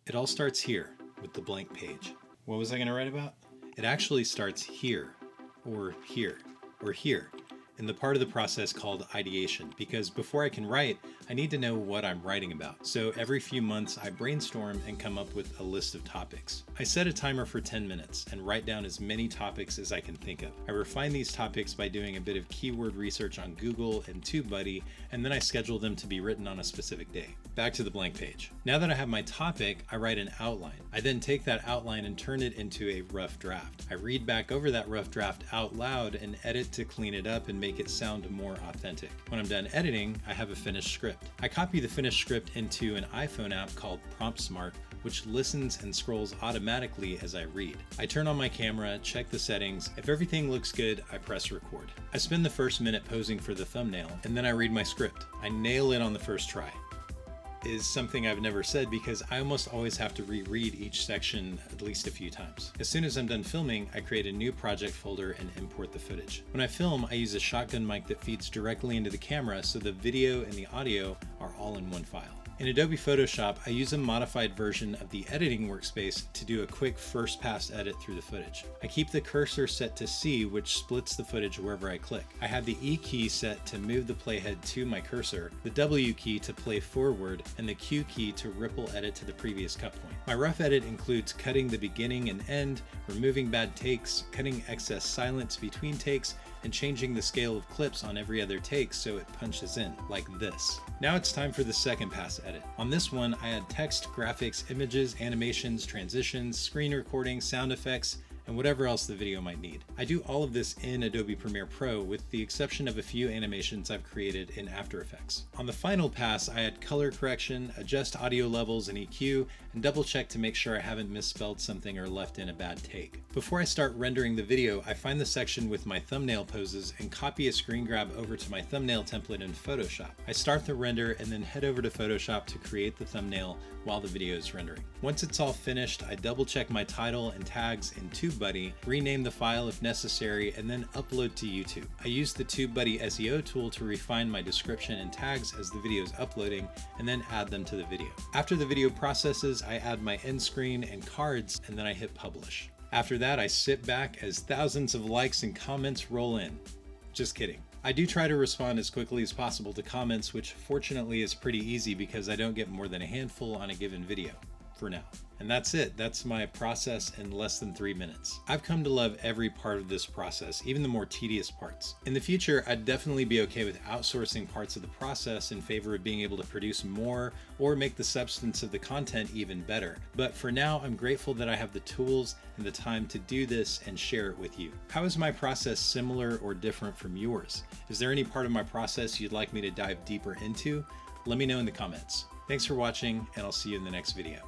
It all starts here with the blank page. What was I going to write about? It actually starts here, or here, or here, in the part of the process called ideation, because before I can write, I need to know what I'm writing about. So every few months I brainstorm and come up with a list of topics. I set a timer for 10 minutes and write down as many topics as I can think of. I refine these topics by doing a bit of keyword research on Google and TubeBuddy, and then I schedule them to be written on a specific day. Back to the blank page. Now that I have my topic, I write an outline. I then take that outline and turn it into a rough draft. I read back over that rough draft out loud and edit to clean it up and make it sound more authentic. When I'm done editing, I have a finished script. I copy the finished script into an iPhone app called PromptSmart, which listens and scrolls automatically as I read. I turn on my camera, check the settings. If everything looks good, I press record. I spend the first minute posing for the thumbnail, and then I read my script. I nail it on the first try. Is something I've never said because I almost always have to reread each section at least a few times. As soon as I'm done filming, I create a new project folder and import the footage. When I film, I use a shotgun mic that feeds directly into the camera so the video and the audio are all in one file. In Adobe Photoshop, I use a modified version of the editing workspace to do a quick first pass edit through the footage. I keep the cursor set to C, which splits the footage wherever I click. I have the E key set to move the playhead to my cursor, the W key to play forward, and the Q key to ripple edit to the previous cut point. My rough edit includes cutting the beginning and end, removing bad takes, cutting excess silence between takes, and changing the scale of clips on every other take so it punches in, like this. Now it's time for the second pass edit. On this one, I add text, graphics, images, animations, transitions, screen recording, sound effects, and whatever else the video might need. I do all of this in Adobe Premiere Pro with the exception of a few animations I've created in After Effects. On the final pass, I add color correction, adjust audio levels and EQ, and double check to make sure I haven't misspelled something or left in a bad take. Before I start rendering the video, I find the section with my thumbnail poses and copy a screen grab over to my thumbnail template in Photoshop. I start the render and then head over to Photoshop to create the thumbnail while the video is rendering. Once it's all finished, I double check my title and tags in TubeBuddy, rename the file if necessary, and then upload to YouTube. I use the TubeBuddy SEO tool to refine my description and tags as the video is uploading, and then add them to the video. After the video processes, I add my end screen and cards, and then I hit publish. After that, I sit back as thousands of likes and comments roll in. Just kidding. I do try to respond as quickly as possible to comments, which fortunately is pretty easy because I don't get more than a handful on a given video, for now. And that's it. That's my process in less than 3 minutes. I've come to love every part of this process, even the more tedious parts. In the future, I'd definitely be okay with outsourcing parts of the process in favor of being able to produce more or make the substance of the content even better. But for now, I'm grateful that I have the tools and the time to do this and share it with you. How is my process similar or different from yours? Is there any part of my process you'd like me to dive deeper into? Let me know in the comments. Thanks for watching, and I'll see you in the next video.